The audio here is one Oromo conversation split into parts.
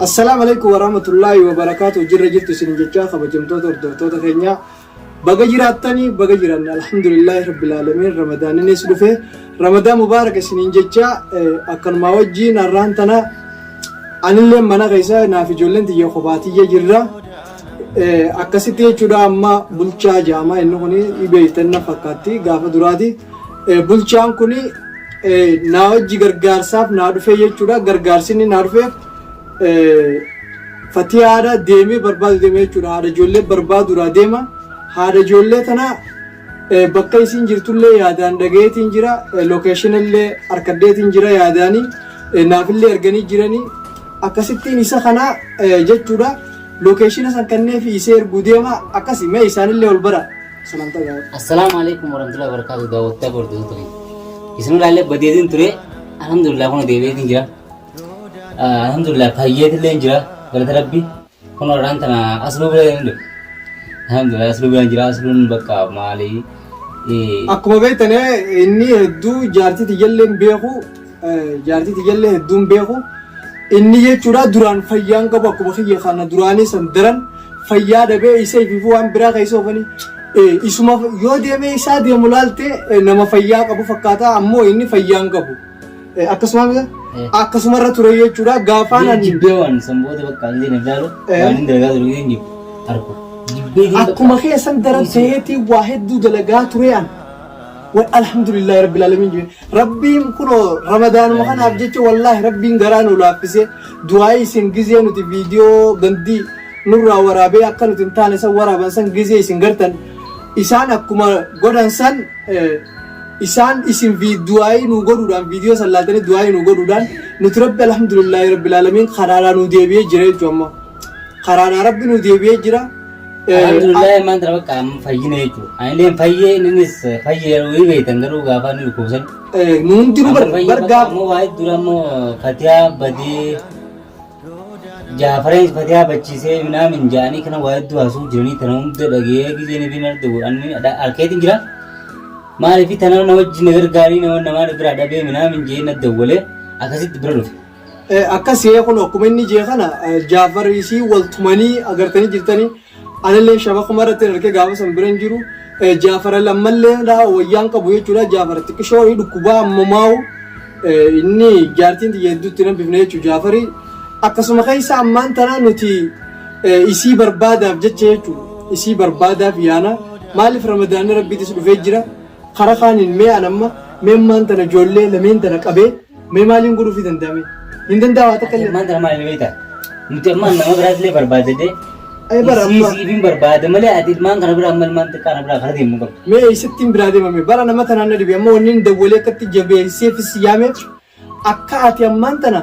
السلام عليكم ورحمة الله وبركاته. جرى جرت سنجتشا خبجمتوت وردوتوت كينيا بقجراتني بقجران الحمد لله رب العالمين. رمضان نسلفه رمضان مبارك سنجتشا أكن ما وجين الرانتنا أنا اللي منا غيسا نافي جولن تيجي خباتي جرا أكسيتي شدا أما بلشا جاما إنه كوني يبيتنا فكاتي غافة درادي بلشان كوني ناوجي غرغارساف نادفه يشدا غرغارسيني نادفه فتيارا ديمي برباد ديمي چورا هذا جولة برباد ورا ديما هذا جولة تنا بقى سينجر تولي يادان دقيقة تنجرا لوكيشن اللي أركضة تنجرا ياداني نافل اللي أرجعني جراني أكاسيتي نسا خنا جت چورا لوكيشن أصلا كنّه في إسير بوديما أكاسي ما إسان اللي والبرا سلام تاعه. السلام عليكم ورحمة الله وبركاته. دعوة تبارك الله. إسمه لالله بديدين تري الحمد لله كنا ديوي تنجرا الحمد لله فاية تلين قلت ربي كنا رانتنا أصله بلين الحمد لله أصله بلين أصله بكا مالي أكما بيتنا إني هدو جارتي تجلين بيخو جارتي تجلين هدوم بيخو إني يجورا دران فيان كبا كبا خي خانا دراني سندران فيا دبي إسا يفيفو عن براغ إسا فني إسما يو ديمي إسا ديمولالتي نما فيا كبو فكاتا أمو إني فيان كبو أكسما بيتا أكسما رتوري يجورا غافانا جبيوان سمبوه بكا لدي نبدالو وانين دلقا دلقا نجيب أركو أكما خي سندران سيتي واحد دو دلقا توريان والحمد لله رب العالمين. ربي كنو رمضان مخان أبجيتي والله ربي نغران ولافسي دعائي سنجزي نوتي فيديو غندي نورا ورابي أكا نوتي انتاني سا ورابا سن جزي سنغرتن إسان أكما غدان سن إسان اسم في دعائي نوغدو دان فيديو سلاتني دعائي نوغدو دان نتربي الحمد لله رب العالمين خرانا نوديبيه جري جوما خرانا ربي نوديبيه جرا الحمد لله ما أنت ربك كم فاينة يجو أنا لين فاية ننس فاية روي بيتنگرو غافاني لكوسن نونتيرو برغاب مو وايد درامو فتيا بدي جافرين فتيا بچي سے منا من جاني كنا وايد دواسو جرني تنوم دلگيه كي جني بينر دو أني أدا أركيتين جرا ما رفي تناو نوج نگر غاري نو نمار برادة بي منا من جي ندولة أكاسي تبرلو أكاسي يكون أكمني جي خنا جافر يسي والتماني أگر تاني جرتاني أنا اللي شباب خمرة تركي جابوا سنبرنجرو جافر لما اللي لا ويان كبوي جورا جافر تكشوا يدو كوبا مماو إني جارتين تيجي تنا بفنيه جو جافري أكسم خيس أمان تنا نتي إسي بربادة بجتشيجو إسي بربادة فيانا مالي في رمضان ربي تسلو فجرة خرقان المي أنا ما من تنا جولة لمن تنا كبي ما مالي نقولو في دندامي إندن دعوة تكلم ما تنا مالي بيتا نتيما نما براد لي بربادة ده أي برا إسي بين بربادة مالي أديت مان كنا برا أمل مان تكنا برا خدي مقبل ما يستين برادة مامي برا نما تنا ندبي أما ونين دولة كتي جبه سيف السيامة أكاد يمان تنا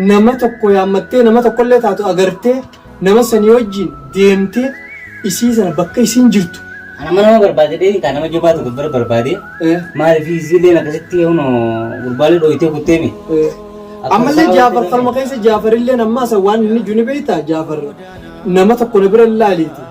نما تكو يامتة نما تقول له تاتو أغرتة نما سنيوجين ديمتة إسي سنة بكى إسين جرتو أنا ما بربادة ده كنا ما جوبات كبر بربادة ما في زيلة نكستي هونو بربالي رويته كتيمي أما اللي جافر فرما كيس جافر اللي نما سوان نجوني بيتا جافر نما تقول برا اللاليتي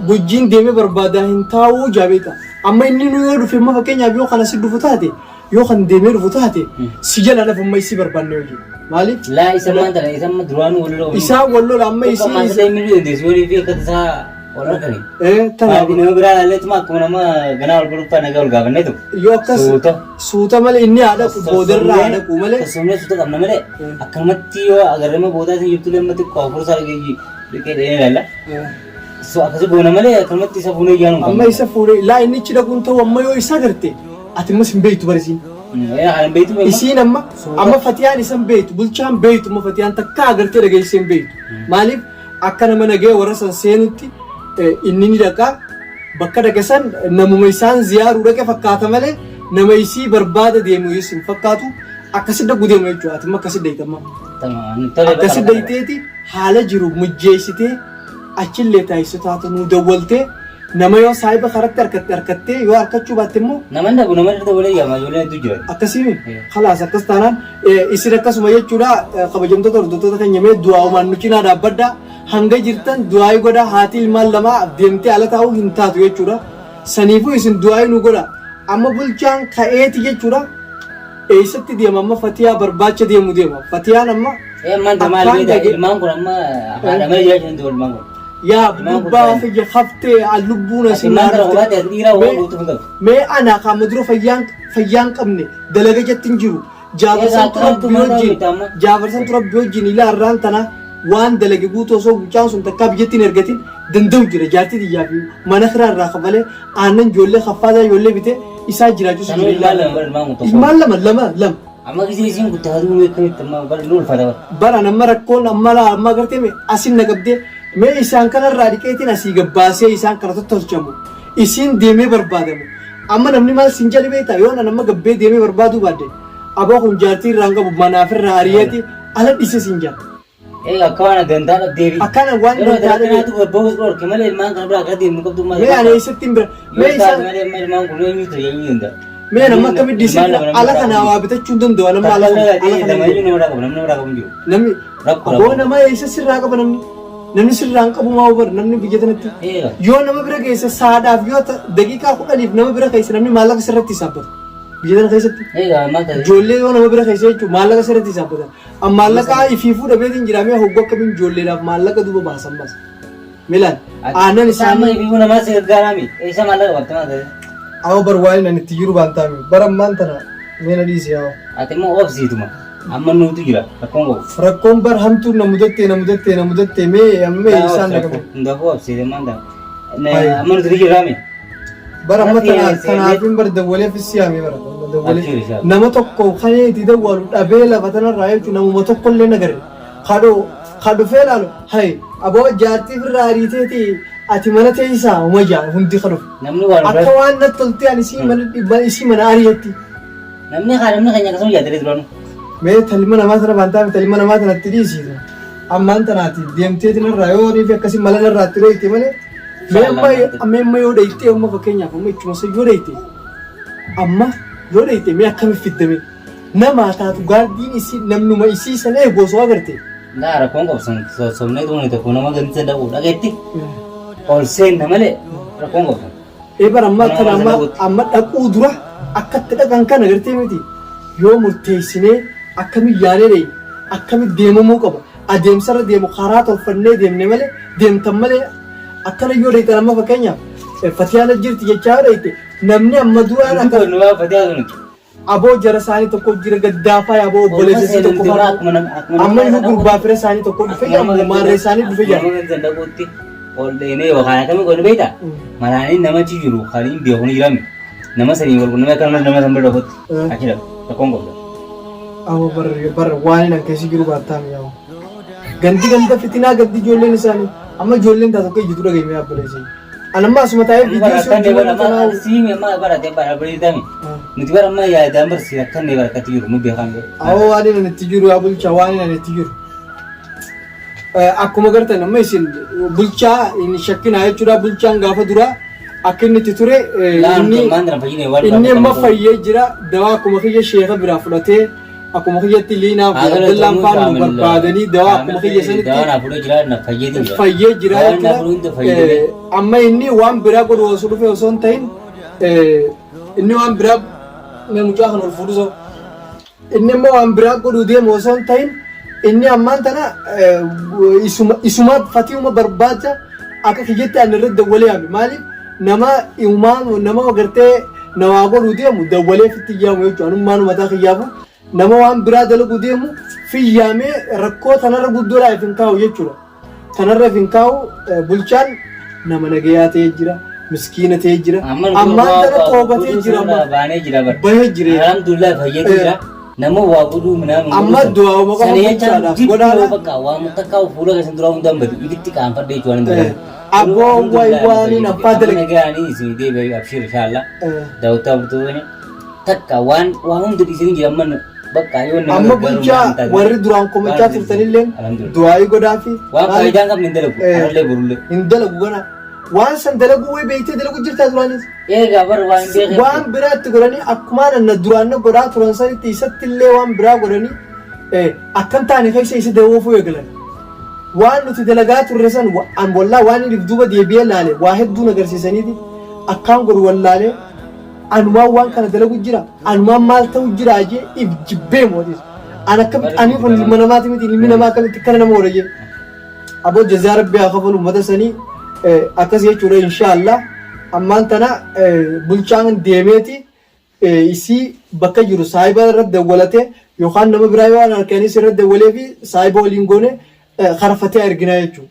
بوجين ديمي بربادة هنتاو جابيتا أما إني نيو في ما فكين يبيو خنا سيد فتاتي يو خن ديمي فتاتي سجل أنا في ما يصير بربان يوجي مالي لا إسمه أنت لا إسمه دران ولا إسا ولا أما يصير ما سلام ميلي ديسوري في كذا ولا كني تنا دي نوبرا ليت ما كنا ما غنال بروبا نقول غابن نتو يوكس سوتا مال إني هذا بودر هذا كومله سمنه سوتا كم نمره أكمتيو أگر मैं बोलता था यूट्यूब में तो कॉपर साल के ये देने वाला सो अक्सर बोलने वाले अकमत इसा बोलने जानो अम्मा इसा पूरे ला इन्हीं चिड़ा कुंतो अम्मा यो इसा करते आते मस बेइतु बरसीन यार बेइतु इसीन अम्मा फतियान इसम बेइतु बुल्चान बेइतु अम्मा फतियान तक्का करते लगे इसम बेइतु मालिक अक्कन मन गे वरसन सेनुती इन्हीं डका बक्का डकेसन नमुमैसान ज़ियार उड़के फक्काता मले नमैसी बर्बाद देमु इसम फक्कातु अक्कसिद्ध गुदे में जो आते मक्कसिद्ध इतना अक्कसिद्ध इतने थी हाले जिरु मुझे अचिल्ले ताइसे तातो नूदवलते नमयो साहिब खरक्तर करते यो अरकच्चु बातेमो नमन्ना बुनमन्ना तो बोले या माजूले तुझे अक्कसीमी खलास अक्कस्ताना इसी रक्कस मये चुड़ा खबजम तो दो तो कहीं में दुआ मानुचिना डाबड़ा हंगे जिरतन दुआई गोड़ा हाथिल माल लमा देमते आलत आओ हिंता तो ये चुड़ा सनीफो इस दुआई नुगोड़ा अम्मा बुलचांग खाए थी ये चुड़ा eessatti deema amma Fatiyaa barbaacha deemu deema. Fatiyaan amma man tamal beda ilman kun amma hada mai ya jin dol mango yaa gubbaa fayya haftee allubbuuna si mee ana qaama dura fayyaan qabne dalaga jettin jiru jaafarsan turabbi wajjin ilaarraan tana waan dalage guutuu osoo gucaan sun takkaa biyyattiin ergatin danda'u jira jaartii xiyyaa fi mana kiraarraa kafalee aannan ijoollee kaffaataa ijoollee bitee isaa jiraachuu si jira ilmaan lama amma kisi isin gutaadu meekamitti amma bar lul fada bara nama rakkoon amma gartee mee asin nagabdee mee isaan kanarraa dhiqeetiin asii gabbaasee isaan kana tolchamu isin deemee barbaadamu amma namni maal sin jedhi beektaa yoo nama gabbee deemee barbaaduu baadde aboo kun jaartii irraan qabu manaafirraa ariyeeti ala dhise sin jedha. Akkana dandaadha deebi. Akkana waan dandaadha deebi. Boos dhorke malee ilmaan kana biraa akka deemu qabdu malee. Mee ani eessatti hin bira. Mee isaan malee ilmaan kun eenyu ta'e eenyu danda'a. Mee nama akkamitti dhiisee ala kana waa bitachuu hin danda'u nama ala kana. Namni aboo nama eessa sirraa qaba namni sirraa hin qabu maa hubar namni biyya tanatti. Yoo nama bira geesse saadhaaf yoo daqiiqaa 10 nama bira geesse namni maallaqa sirratti isaabbata. Biyya tana keessatti. Ijoollee yoo nama bira geesse jechuun maallaqa sirratti isaabbata. Maallaqa ifii fuudhameetiin jiraamee hoggoo akkamiin ijoolleedhaaf maallaqa duuba baasan baasa. Milaan aannan isaanii. Ifii namaa si gargaaraami. Eessa maallaqa qabte maa ta'e? Awwa barwaa'in ani itti jiru baan taa'ame barammaan tana meena dhiisee yaa. Ati immoo obsiituma. Amma nuutu jira rakkoon qabu. Rakkoon bar hamtuun na mudattee mee amma isaan dhaqabe. Ndaafuu obsiite maan ta'a. Amma nuti jiraame. Bara amma tanaafin bar dawwalee fissiyaame bara dawwalee nama tokko kaneeti dawwalu dhabee lafa tanarraa jechuun namuma tokkollee nagarre kadho fee laalu hay aboo jaartii firraa ariiteeti ati mana teessaa uma jaa hundi kadho akka waan natti toltee ani isii mana ariyetti. Namni keenya akkasuma yaadanii turan. Mee talima namaa tana baantaa talima namaa tanatti dhiisiisa. Ammaan tanaati deemteeti narraa yoo niifi akkasii mala narraa itti dhoyite malee. Amma yoo dheeyitee amma fakkeenyaaf amma ichuma yoo dheeyite amma yoo dheeyite mee akkamitti fiddame namaa taatu gaardiin isii namnuma isii sana eegu osoo agarte. Naa rakkoon qabsan somnee tuuni tokko nama gadi danda'u dhageetti ol seenna malee rakkoon qabsan. Bara amma dhaquu dura akkatti dhaqan kana agartee miti yoo murteessinee akkamitti yaanee dheeyi akkamitti deemamuu qaba adeemsarra deemu karaa tolfannee deemne malee deemtan malee. Akkana yoo dheeyite amma fakkeenyaaf Fatiyaan jirti jechaa dheeyite namni amma duraan akka aboo jara isaanii tokko jira gaddaafaa aboo obboleessa tokko amma iyyuu gurbaa fira isaanii tokko dhufe yaamu maarree isaanii dhufe jira. Ol dheenee yookaan akkamii godhu beekta maraanii namachi jiru kaliin beekuni jirame nama sanii wal qunnamee akka nama san bira dhaabatu achidha rakkoon qabda. Aboo bara waan hin akkasii jiru baattaa mi'aawu. Ganda fitinaa gandi ijoolleen isaanii. Amma ijoolleen taatu akka ijjitu dhageenye yaabbalee anammaa asuma taa'ee viidiyoo si hojii wanta naa'u. Siimee maa baratee bareedame nuti bara ammaa yaadaan barsiisa akka inni barakatti jiru nu beekan. Awwa waan inni itti jiru yaa bulchaa waan inni itti jiru. Akkuma gartan amma isin bulchaa inni shakkinaa jechuudha bulchaan gaafa duraa akka inni itti ture inni amma fayyee jira dawaa akkuma kiyya sheeka biraa fudhatee. Akkuma kiyyatti liinaaf dallaan faana barbaadanii dawaa akkuma kiyya sanitti fayyee jira jechuudha. Amma inni waan biraa godhu osoo dhufe osoo hin ta'in inni waan biraa mucaa kan ol fuudhu inni immoo waan biraa godhu deemu osoo hin ta'in inni ammaan tana isuma fatiuma barbaacha akka kiyyatti ani irratti dawwalee yaame maaliif nama agartee nawaa godhu deemu dawwalee fitti yaamu jechuudha anummaan mataa kiyyaafu. Nama waan biraa dalagu deemu fiyyaamee rakkoo tanarra guddoodhaa ifin kaa'u jechuudha. Tanarra ifin kaa'u bulchaan nama nagayaa ta'ee jira, miskiina ta'ee jira. Ammaan tana xoobatee jira. Bahee jira. Alhamdulillah fayyadee jira. Nama waa godhuu minaan. Amma du'aa maqaa bulchaadhaaf godhaadha. Waa muttakkaa fuula keessan duraa hundaan badu ibitti qaanfadhee jechuudha. Aboo waanii abbaa dalagaa. Nagaanii isin deebi'ee abshir inshaAllah. Daawwataa bultoonni takka waan hundi dhiisanii jira amma. Amma bulchaa warri duraan komachaa turtanillee du'aayii godhaafi waan faayidaan qabne hin dalagu anallee burullee hin dalagu gana waan san dalagu way beektee dalagu jirtaa duraanis bar waan biraatti godhanii akkumaan anna duraan godhaa turan sanitti isatti illee waan biraa godhanii akkan taane keessa isa daawwafuu eegalan waan nuti dalagaa turre san wallaa waan inni duuba deebi'ee laale waa hedduun agarsiisaniiti akkaan godhu wallaalee anumaa waan kana dalagu jira anumaa maal ta'u jira jee if jibbee mootis ana akkamitti ani kun ilma namaati miti ilmi namaa akkamitti kana nama oolajee aboo jazaa rabbi haa kafalu ummata sanii akkas jechuudha inshaallah ammaan tana bulchaan deemeeti isii bakka jiru saahiba irratti dawwalatee yookaan nama biraa yoo harkaanis irratti dawwalee fi saahiba waliin goone karfatee argina jechuudha.